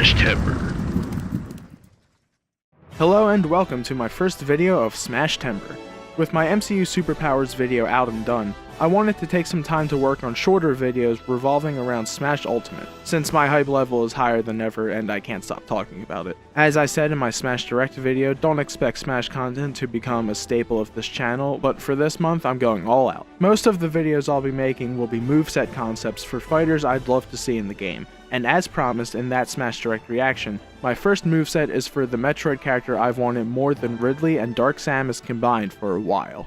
Smash Timber. Hello and welcome to my first video of Smash Timber. With my MCU Superpowers video out and done, I wanted to take some time to work on shorter videos revolving around Smash Ultimate, since my hype level is higher than ever and I can't stop talking about it. As I said in my Smash Direct video, don't expect Smash content to become a staple of this channel, but for this month I'm going all out. Most of the videos I'll be making will be moveset concepts for fighters I'd love to see in the game, and as promised in that Smash Direct reaction, my first moveset is for the Metroid character I've wanted more than Ridley and Dark Samus combined for a while.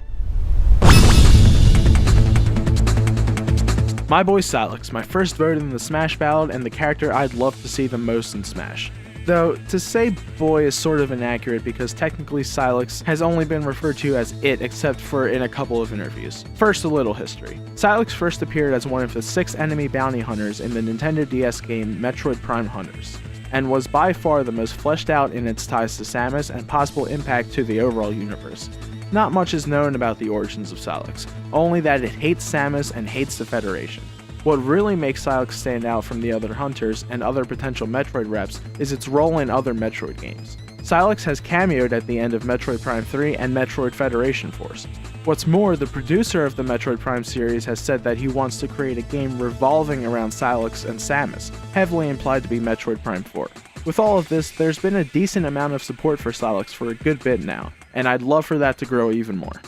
My boy Sylux, my first vote in the Smash ballot and the character I'd love to see the most in Smash. Though, to say boy is sort of inaccurate because technically Sylux has only been referred to as it except for in a couple of interviews. First, a little history. Sylux first appeared as one of the 6 enemy bounty hunters in the Nintendo DS game Metroid Prime Hunters, and was by far the most fleshed out in its ties to Samus and possible impact to the overall universe. Not much is known about the origins of Sylux, only that it hates Samus and hates the Federation. What really makes Sylux stand out from the other hunters and other potential Metroid reps is its role in other Metroid games. Sylux has cameoed at the end of Metroid Prime 3 and Metroid Federation Force. What's more, the producer of the Metroid Prime series has said that he wants to create a game revolving around Sylux and Samus, heavily implied to be Metroid Prime 4. With all of this, there's been a decent amount of support for Sylux for a good bit now, and I'd love for that to grow even more.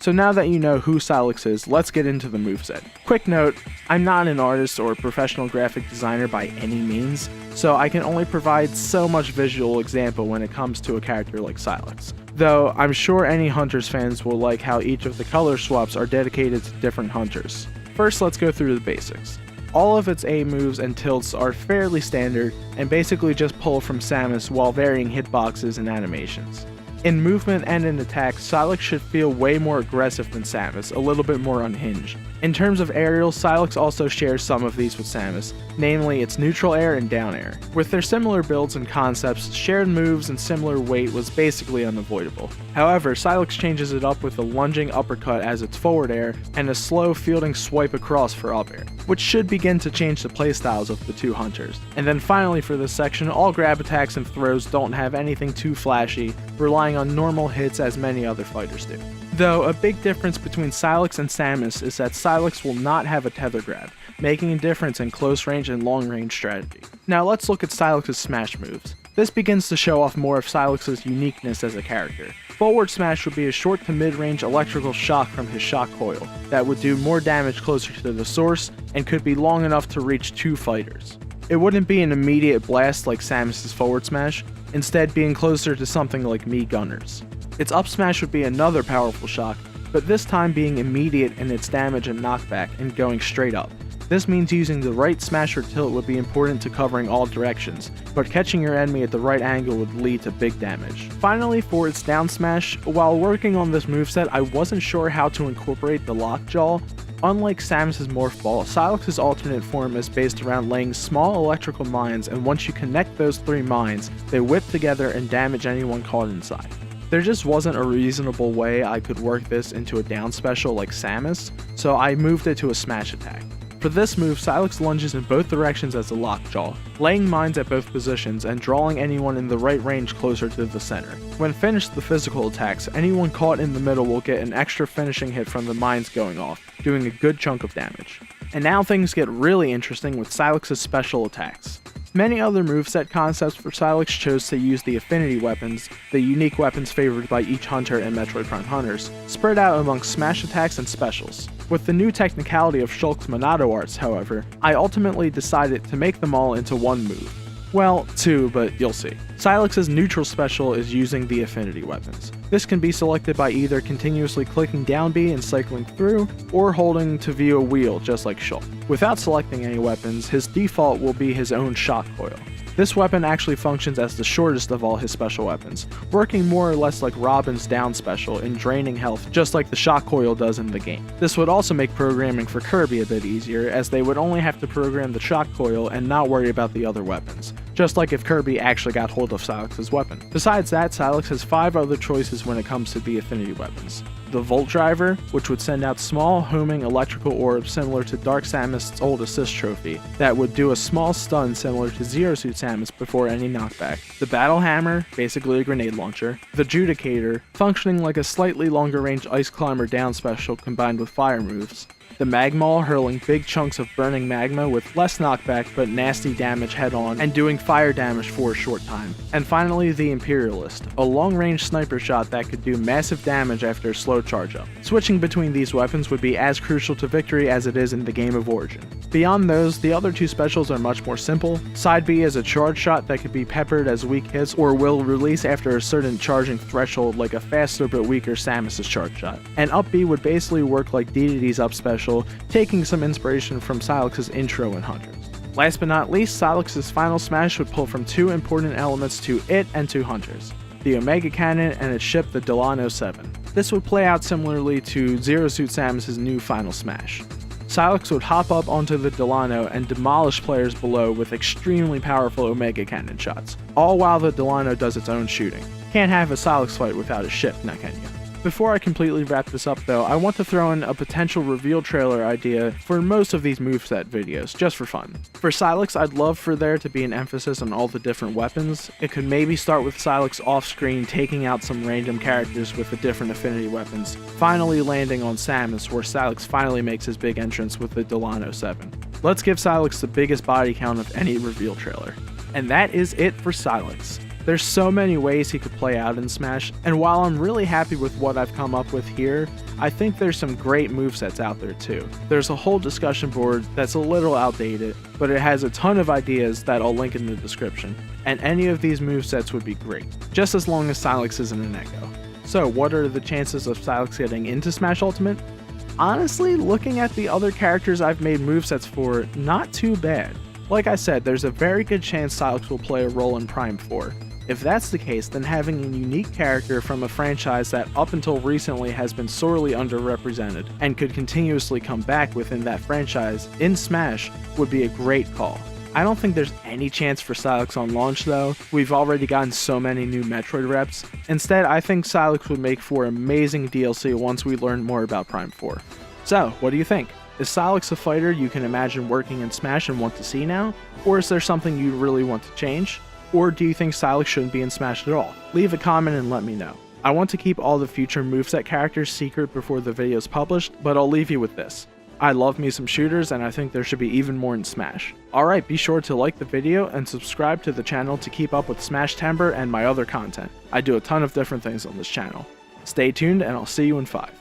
So now that you know who Sylux is, let's get into the moveset. Quick note, I'm not an artist or professional graphic designer by any means, so I can only provide so much visual example when it comes to a character like Sylux. Though, I'm sure any Hunters fans will like how each of the color swaps are dedicated to different Hunters. First, let's go through the basics. All of its A moves and tilts are fairly standard and basically just pull from Samus while varying hitboxes and animations. In movement and in attack, Sylux should feel way more aggressive than Samus, a little bit more unhinged. In terms of aerials, Sylux also shares some of these with Samus, namely its neutral air and down air. With their similar builds and concepts, shared moves and similar weight was basically unavoidable. However, Sylux changes it up with a lunging uppercut as its forward air and a slow fielding swipe across for up air, which should begin to change the playstyles of the two hunters. And then finally for this section, all grab attacks and throws don't have anything too flashy, relying on normal hits as many other fighters do. Though a big difference between Sylux and Samus is that Sylux will not have a tether grab, making a difference in close range and long range strategy. Now let's look at Sylux's smash moves. This begins to show off more of Sylux's uniqueness as a character. Forward smash would be a short to mid-range electrical shock from his shock coil that would do more damage closer to the source and could be long enough to reach 2 fighters. It wouldn't be an immediate blast like Samus's forward smash, instead being closer to something like Mii Gunner's. Its up smash would be another powerful shock, but this time being immediate in its damage and knockback and going straight up. This means using the right smash or tilt would be important to covering all directions, but catching your enemy at the right angle would lead to big damage. Finally, for its down smash, while working on this moveset I wasn't sure how to incorporate the lockjaw. Unlike Samus's Morph Ball, Sylux's alternate form is based around laying small electrical mines, and once you connect those 3 mines, they whip together and damage anyone caught inside. There just wasn't a reasonable way I could work this into a down special like Samus, so I moved it to a smash attack. For this move, Sylux lunges in both directions as a lockjaw, laying mines at both positions and drawing anyone in the right range closer to the center. When finished the physical attacks, anyone caught in the middle will get an extra finishing hit from the mines going off, doing a good chunk of damage. And now things get really interesting with Sylux's special attacks. Many other moveset concepts for Sylux chose to use the affinity weapons, the unique weapons favored by each hunter and Metroid Prime hunters, spread out among smash attacks and specials. With the new technicality of Shulk's Monado arts, however, I ultimately decided to make them all into one move. Well, 2, but you'll see. Sylux's neutral special is using the affinity weapons. This can be selected by either continuously clicking down B and cycling through, or holding to view a wheel just like Shulk. Without selecting any weapons, his default will be his own shock coil. This weapon actually functions as the shortest of all his special weapons, working more or less like Robin's down special in draining health just like the shock coil does in the game. This would also make programming for Kirby a bit easier, as they would only have to program the shock coil and not worry about the other weapons, just like if Kirby actually got hold of Sylux's weapon. Besides that, Sylux has 5 other choices when it comes to the affinity weapons. the Volt Driver, which would send out small homing electrical orbs similar to Dark Samus's old assist trophy, that would do a small stun similar to Zero Suit Samus before any knockback. The Battle Hammer, basically a grenade launcher. The Judicator, functioning like a slightly longer range Ice Climber down special combined with fire moves. The Magmaul, hurling big chunks of burning magma with less knockback but nasty damage head on and doing fire damage for a short time. And finally, the Imperialist, a long range sniper shot that could do massive damage after a slow charge up. Switching between these weapons would be as crucial to victory as it is in the game of Origin. Beyond those, the other two specials are much more simple. Side B is a charge shot that could be peppered as weak hits or will release after a certain charging threshold like a faster but weaker Samus's charge shot. And Up B would basically work like DDD's up special, taking some inspiration from Sylex's intro in Hunters. Last but not least, Sylex's final smash would pull from two important elements to it and to Hunters: the Omega Cannon and its ship, the Delano 7. This would play out similarly to Zero Suit Samus's new final smash. Sylex would hop up onto the Delano and demolish players below with extremely powerful Omega Cannon shots, all while the Delano does its own shooting. Can't have a Sylex fight without a ship, now can you? Before I completely wrap this up though, I want to throw in a potential reveal trailer idea for most of these moveset videos, just for fun. For Sylex, I'd love for there to be an emphasis on all the different weapons. It could maybe start with Sylex off-screen taking out some random characters with the different affinity weapons, finally landing on Samus where Sylex finally makes his big entrance with the Delano 7. Let's give Sylex the biggest body count of any reveal trailer. And that is it for Sylex. There's so many ways he could play out in Smash, and while I'm really happy with what I've come up with here, I think there's some great movesets out there too. There's a whole discussion board that's a little outdated, but it has a ton of ideas that I'll link in the description, and any of these movesets would be great, just as long as Sylex isn't an echo. So what are the chances of Sylex getting into Smash Ultimate? Honestly, looking at the other characters I've made movesets for, not too bad. Like I said, there's a very good chance Sylex will play a role in Prime 4. If that's the case, then having a unique character from a franchise that up until recently has been sorely underrepresented and could continuously come back within that franchise in Smash would be a great call. I don't think there's any chance for Sylex on launch though. We've already gotten so many new Metroid reps. Instead, I think Sylex would make for amazing DLC once we learn more about Prime 4. So, what do you think? Is Sylex a fighter you can imagine working in Smash and want to see now? Or is there something you really want to change? Or do you think Sylex shouldn't be in Smash at all? Leave a comment and let me know. I want to keep all the future moveset characters secret before the video is published, but I'll leave you with this. I love me some shooters and I think there should be even more in Smash. Alright, be sure to like the video and subscribe to the channel to keep up with Smash Timber and my other content. I do a ton of different things on this channel. Stay tuned and I'll see you in 5.